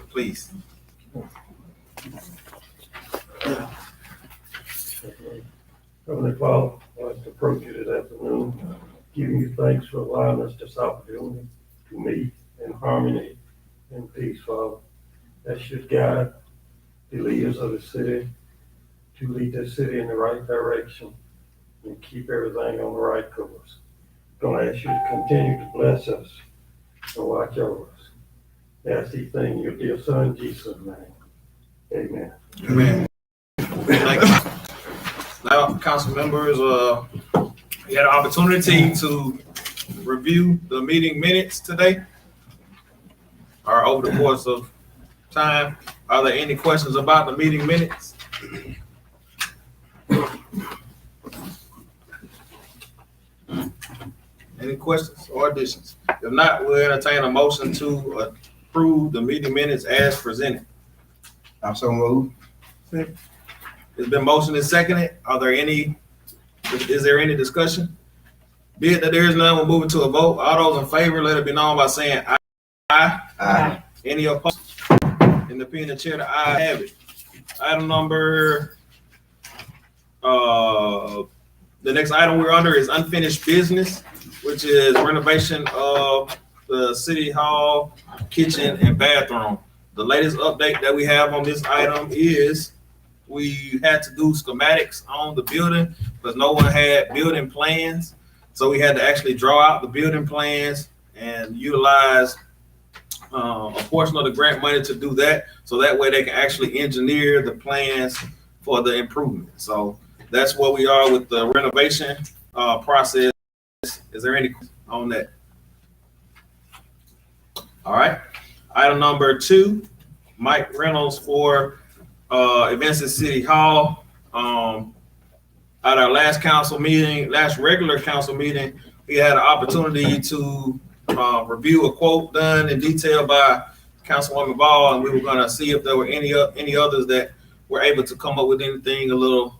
please. Heavenly Father, I'd like to approach you this afternoon, giving you thanks for allowing us this opportunity to meet in harmony and peace, Father. That should guide the leaders of the city to lead the city in the right direction and keep everything on the right course. Gonna ask you to continue to bless us and watch over us. Ask these things in your dear son, Jesus' name. Amen. Amen. Thank you. Now, council members, you had an opportunity to review the meeting minutes today, or over the course of time. Are there any questions about the meeting minutes? Any questions or additions? If not, we'll entertain a motion to approve the meeting minutes as presented. I'm so moved. It's been motioned and seconded. Is there any discussion? Be it that there is none, we'll move to a vote. All those in favor, let it be known by saying aye. Aye. Any opposed? In the opinion of the chair, the ayes have it. Item number, the next item we're under is unfinished business, which is renovation of the city hall, kitchen, and bathroom. The latest update that we have on this item is we had to do schematics on the building, but no one had building plans. So we had to actually draw out the building plans and utilize a portion of the grant money to do that. So that way they can actually engineer the plans for the improvement. So that's where we are with the renovation process. Is there any on that? All right. Item number 2, Mike Reynolds for events at City Hall. At our last regular council meeting, we had an opportunity to review a quote done in detail by Councilwoman Ball, and we were going to see if there were any others that were able to come up with anything a little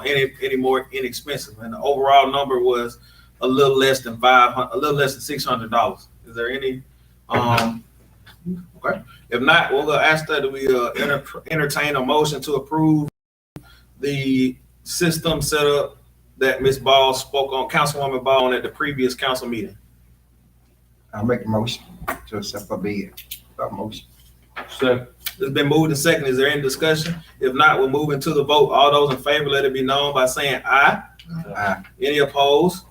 any more inexpensive. And the overall number was a little less than $600. Is there any? Okay. If not, we'll ask that we entertain a motion to approve the system setup that Ms. Ball spoke on, Councilwoman Ball, at the previous council meeting. I'll make a motion to accept a bid. A motion. Second. It's been moved and second. Is there any discussion? If not, we'll move into the vote. All those in favor, let it be known by saying aye. Aye. Any opposed?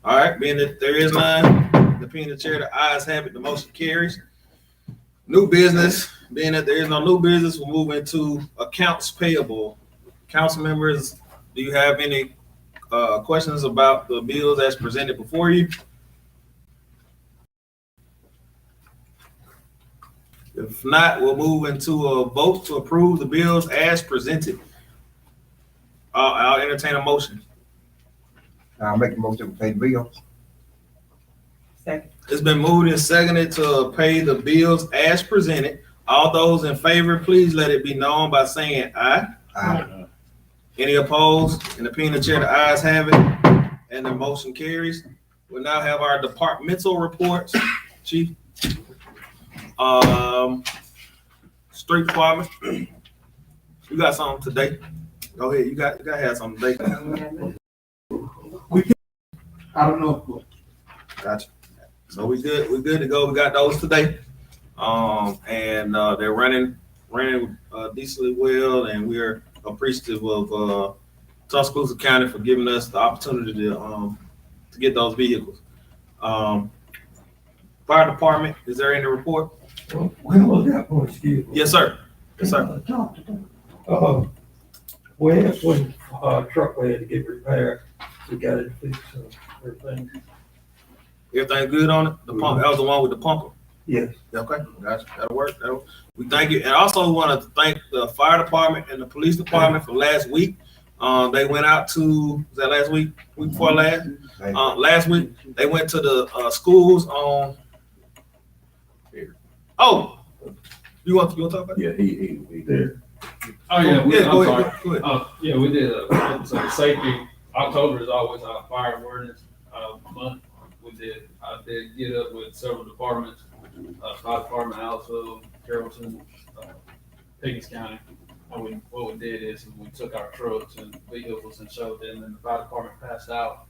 All right, being that there is none, the opinion of the chair, the ayes have it, the motion carries. New business, being that there is no new business, we'll move into accounts payable. Council members, do you have any questions about the bills as presented before you? If not, we'll move into a vote to approve the bills as presented. I'll entertain a motion. I'll make a motion to pay the bills. Second. It's been moved and seconded to pay the bills as presented. All those in favor, please let it be known by saying aye. Aye. Any opposed? In the opinion of the chair, the ayes have it, and the motion carries. We now have our departmental reports. Chief, street department, you got something today? Go ahead. You got to have something today. I don't know. Gotcha. So we good. We're good to go. We got those today, and they're running decently well, and we're appreciative of Tuscaloosa County for giving us the opportunity to get those vehicles. Fire department, is there any report? When was that one, excuse me? Yes, sir. Yes, sir. When truck we had to get repaired, we got it fixed, everything. Everything good on it? The pump, that was the one with the pumper. Yes. Okay, gotcha. That'll work. We thank you. And also want to thank the fire department and the police department for last week. They went out to, was that last week? Week before last? Last week, they went to the schools on here. Oh, you want to talk about it? Yeah, he did. Oh yeah, Yeah, I'm sorry. go ahead. Yeah, we did so safety. October is always our fire awareness month. I did get up with several departments, fire department, Aliceville, Carrollton, Pickens County. What we did is we took our trucks and vehicles and showed them, and the fire department passed out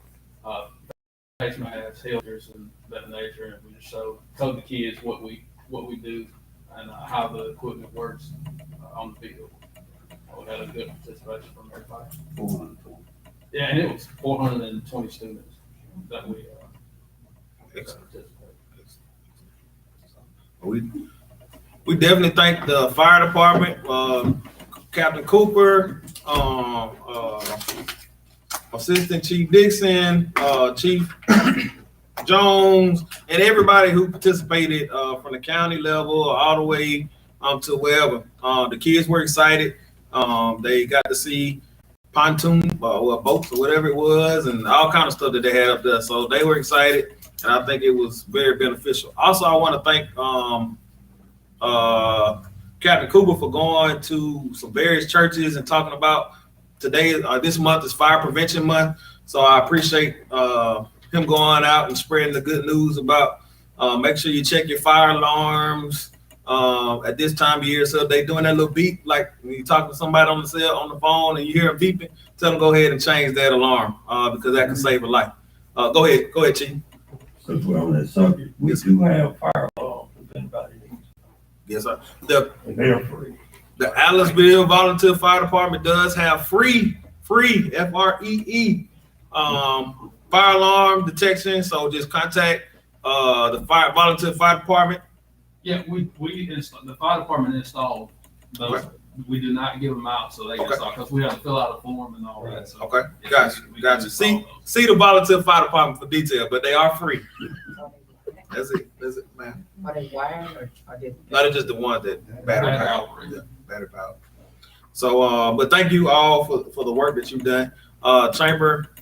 face masks, filters, and that nature, and we just told the kids what we do and how the equipment works on the field. We had a good participation from everybody. 420. Yeah, and it was 420 students that we participated. We definitely thank the fire department, Captain Cooper, Assistant Chief Dixon, Chief Jones, and everybody who participated from the county level all the way to wherever. The kids were excited. They got to see pontoon boats or whatever it was, and all kind of stuff that they had up there. So they were excited, and I think it was very beneficial. Also, I want to thank Captain Cooper for going to some various churches and talking about today. This month is Fire Prevention Month, so I appreciate him going out and spreading the good news about make sure you check your fire alarms at this time of year. So if they doing that little beep, like when you talk to somebody on the phone and you hear them beeping, tell them go ahead and change that alarm because that can save a life. Go ahead, Chief. Since we're on that subject, we do have fire alarms if anybody needs. Yes, sir. And they are free. The Aliceville Volunteer Fire Department does have free FREE fire alarm detection. So just contact the volunteer fire department. Yeah, the fire department installed those. Okay. We do not give them out so they can install because we have to fill out a form and all that. So Okay, yeah, gotcha. See the volunteer fire department for detail, but they are free. That's it, man. Are they wired or did? Not just the ones that battery powered. Yeah. Battery powered. So, but thank you all for the work that you've done. Chamber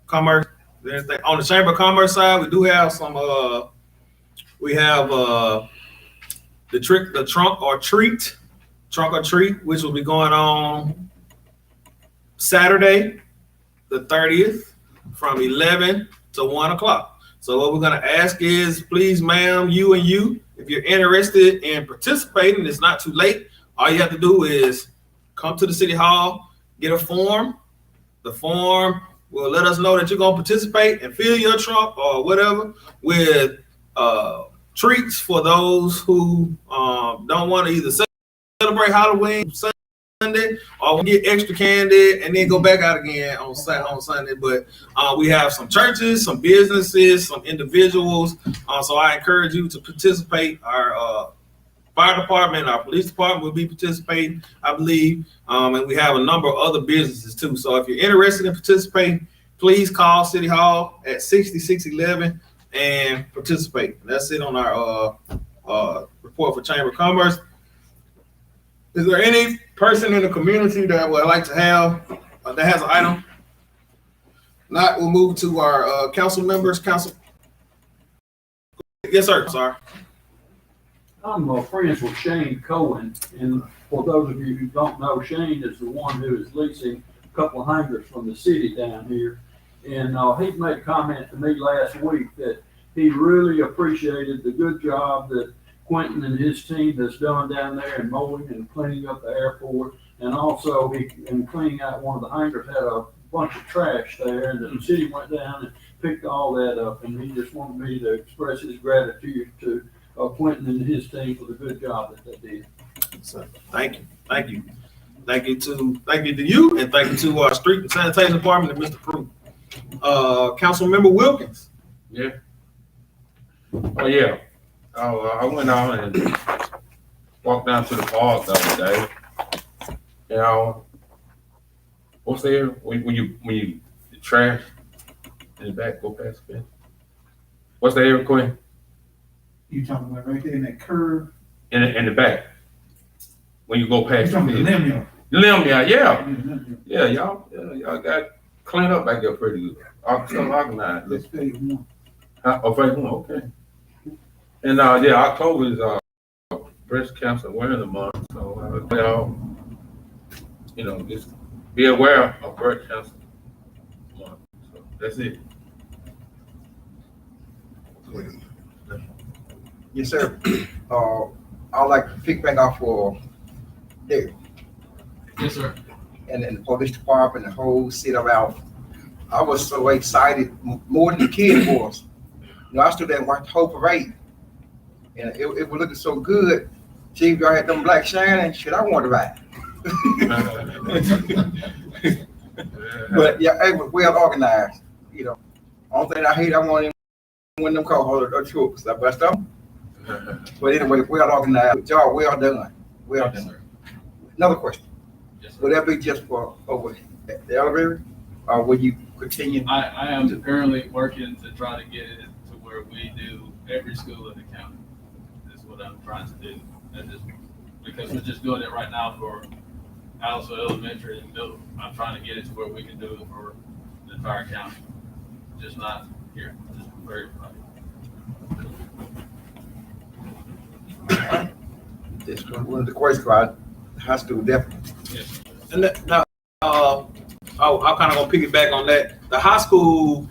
Commerce. Anything on the Chamber of Commerce side? We do have some. We have the trunk or treat, which will be going on Saturday, the 30th, from 11 to 1 o'clock. So what we're gonna ask is, please, ma'am, you, if you're interested in participating, it's not too late. All you have to do is come to the city hall, get a form. The form will let us know that you're gonna participate and fill your trunk or whatever with treats for those who don't want to either celebrate Halloween Sunday or get extra candy and then go back out again on Sunday. But we have some churches, some businesses, some individuals. So I encourage you to participate. Our fire department, our police department will be participating, I believe. And we have a number of other businesses too. So if you're interested in participating, please call City Hall at 6611 and participate. That's it on our report for Chamber of Commerce. Is there any person in the community that would like to have that has an item? Not, we'll move to our council members. Yes, sir. Sorry. I'm friends with Shane Cohen, and for those of you who don't know, Shane is the one who is leasing a couple of hangars from the city down here. And he made a comment to me last week that he really appreciated the good job that Quentin and his team has done down there in mowing and cleaning up the airport. And also in cleaning out one of the hangars had a bunch of trash there, and the city went down and picked all that up. And he just wanted me to express his gratitude to Quentin and his team for the good job that they did. So, thank you to you, and thank you to our street and sanitation department and Mr. Prue. Councilmember Wilkins. Yeah. Oh yeah. I went out and walked down to the park the other day. You know, what's there when you the trash in the back go past it? What's there, Quinn? You talking about right there in that curve? In the back when you go You past talking about the limb yard? Limb, yeah, y'all got cleaned up back there pretty good. So organized. That's phase one. Oh, phase one, okay. And October is breast cancer awareness month, so just be aware of breast cancer month. So that's it. Yes, sir. I'd like to pick back off for Derek Yes, sir. and the police department, the whole city of Alpha. I was so excited, more than the kid was. You know, I stood there and watched the whole parade. And it was looking so good. See, if y'all had them black shining, shit, I wanted to ride. But yeah, it was well organized, you know. Only thing I hate, I want one of them call or troops. I bust up. But anyway, well organized. Job well done. Well Yes, done. sir. Another question. Yes, sir. Would that be just for over the elevator? Or would you continue? I am currently working to try to get it to where we do every school in the county. That's what I'm trying to do. Because we're just doing it right now for Aliceville Elementary and middle. I'm trying to get it to where we can do it for the entire county. Just not here, just for everybody. Just one of the questions, high school definitely. Yes. And now, I'm kind of gonna piggyback on that. The high school,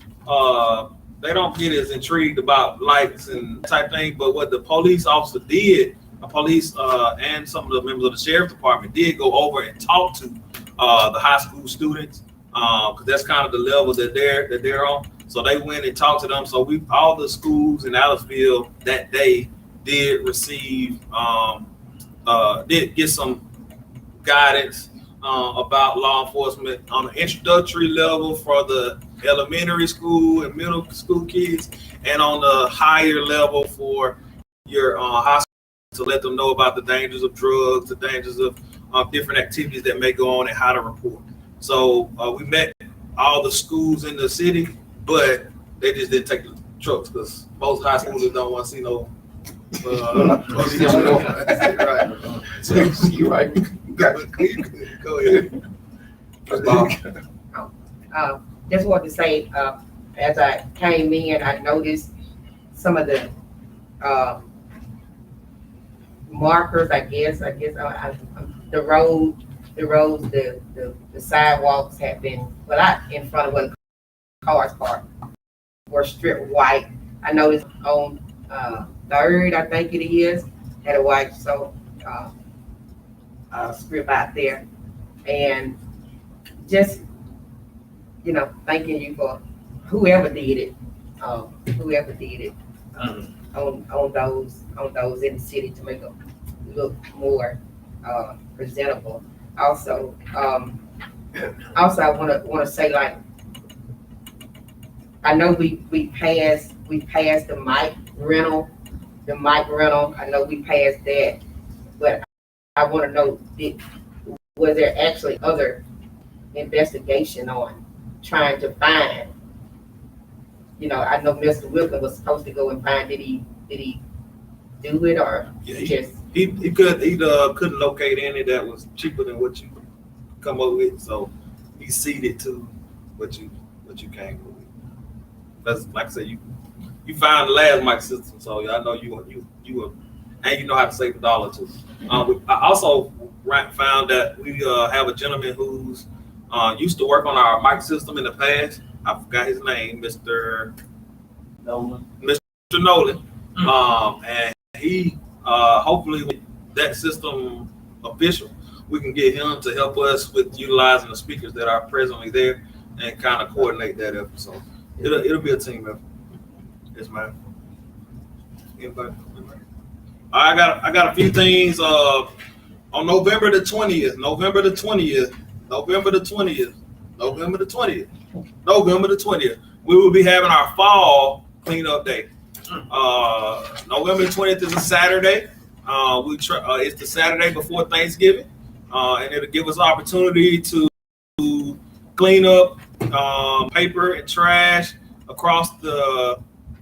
they don't get as intrigued about lights and type thing, but what the police officer did, and some of the members of the sheriff's department did go over and talk to the high school students, because that's kind of the level that they're on. So they went and talked to them. So all the schools in Aliceville that day did receive, did get some guidance about law enforcement on an introductory level for the elementary school and middle school kids, and on the higher level for your high school, to let them know about the dangers of drugs, the dangers of different activities that may go on, and how to report. So we met all the schools in the city, but they just didn't take the trucks because most high schoolers don't want to see no. Right. So you're right. Go ahead. Just wanted to say, as I came in, I noticed some of the markers, the roads, the sidewalks have been, well, not in front of where the cars parked, were stripped white. I noticed on Third, I think it is, had a white strip out there. And just, thanking you for whoever did it, on those in the city to make them look more presentable. Also, I want to say, like, I know we passed the mic rental. I know we passed that, but I want to know, was there actually other investigation on trying to find? I know Mr. Wilson was supposed to go and find. Did he do it, or Yeah, he couldn't locate any that was cheaper than what you come up with, so he ceded to what you came up with. That's like I said, you found the last mic system, so I know you and you know how to save a dollar too. I also found that we have a gentleman who's used to work on our mic system in the past. I forgot his name, Mr. Nolan. And he hopefully with that system official, we can get him to help us with utilizing the speakers that are presently there and kind of coordinate that effort. So it'll be a team effort. Yes, ma'am. Anybody? I got a few things on November the 20th, we will be having our fall cleanup day. November 20th is a Saturday. It's the Saturday before Thanksgiving, and it'll give us opportunity to clean up paper and trash across the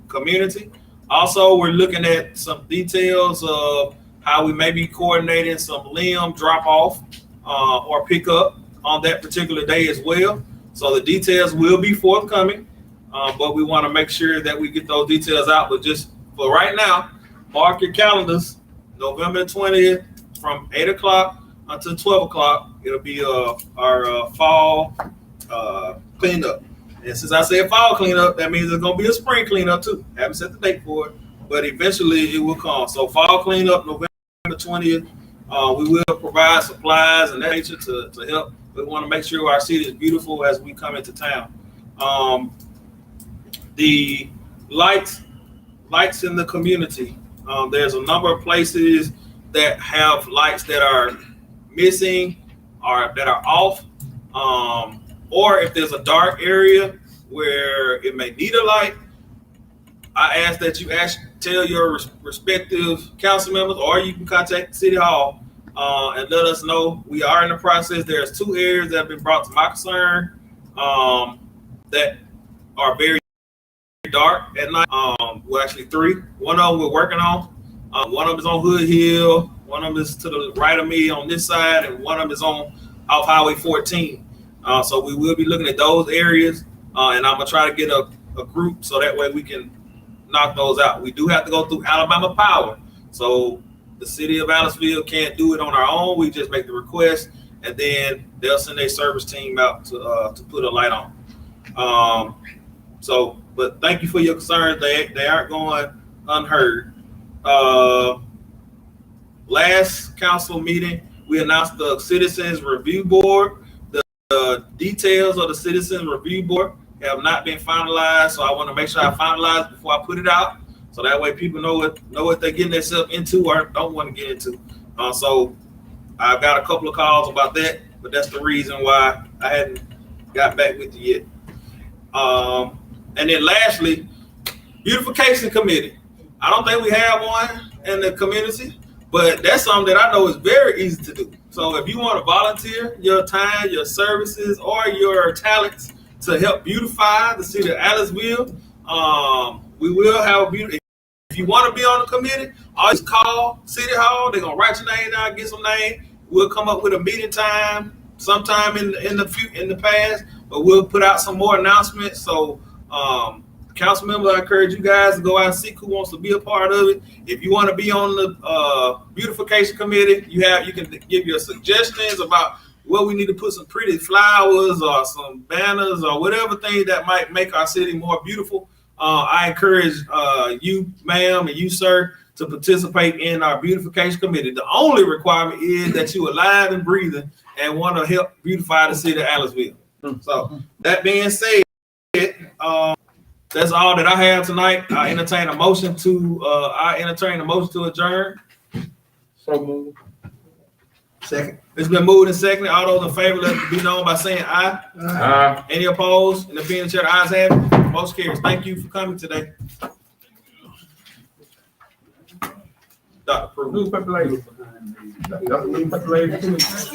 community. Also, we're looking at some details of how we may be coordinating some limb drop off or pick up on that particular day as well. So the details will be forthcoming, but we want to make sure that we get those details out. But just for right now, mark your calendars, November 20th from 8 o'clock until 12 o'clock. It'll be our fall cleanup. And since I said fall cleanup, that means there's going to be a spring cleanup too. Haven't set the date for it, but eventually it will come. So fall cleanup, November November 20th. We will provide supplies and that nature to help. We want to make sure our city is beautiful as we come into town. The lights in the community. There's a number of places that have lights that are missing or that are off. Or if there's a dark area where it may need a light, I ask that you tell your respective council members, or you can contact City Hall and let us know. We are in the process. There's 2 areas that have been brought to my concern that are very dark at night. Well, actually 3. One of them we're working on. One of them is on Hood Hill. One of them is to the right of me on this side, and one of them is off Highway 14. So we will be looking at those areas, and I'm gonna try to get a group so that way we can knock those out. We do have to go through Alabama Power, so the city of Aliceville can't do it on our own. We just make the request, and then they'll send a service team out to put a light on. But thank you for your concerns. They aren't going unheard. Last council meeting, we announced the Citizens Review Board. The details of the Citizens Review Board have not been finalized, so I want to make sure I finalize before I put it out, so that way people know what they're getting themselves into or don't want to get into. So I've got a couple of calls about that, but that's the reason why I hadn't got back with you yet. And then lastly, Beautification Committee. I don't think we have one in the community, but that's something that I know is very easy to do. So if you want to volunteer your time, your services, or your talents to help beautify the city of Aliceville, we will have a beauty. If you want to be on the committee, always call City Hall. They're gonna write your name down, get some name. We'll come up with a meeting time sometime in the past, but we'll put out some more announcements. So council members, I encourage you guys to go out and see who wants to be a part of it. If you want to be on the beautification committee, you can give your suggestions about where we need to put some pretty flowers or some banners or whatever thing that might make our city more beautiful. I encourage you, ma'am, and you, sir, to participate in our beautification committee. The only requirement is that you are alive and breathing and want to help beautify the city of Aliceville. So that being said, that's all that I have tonight. I entertain a motion to adjourn. So moved. Second. It's been moved and seconded. All those in favor, let it be known by saying aye. Any opposed? In the opinion of the chair, the ayes have it. Most carries. Thank you for coming today. Dr. Pruitt. Newspaper lady. Newspaper lady too.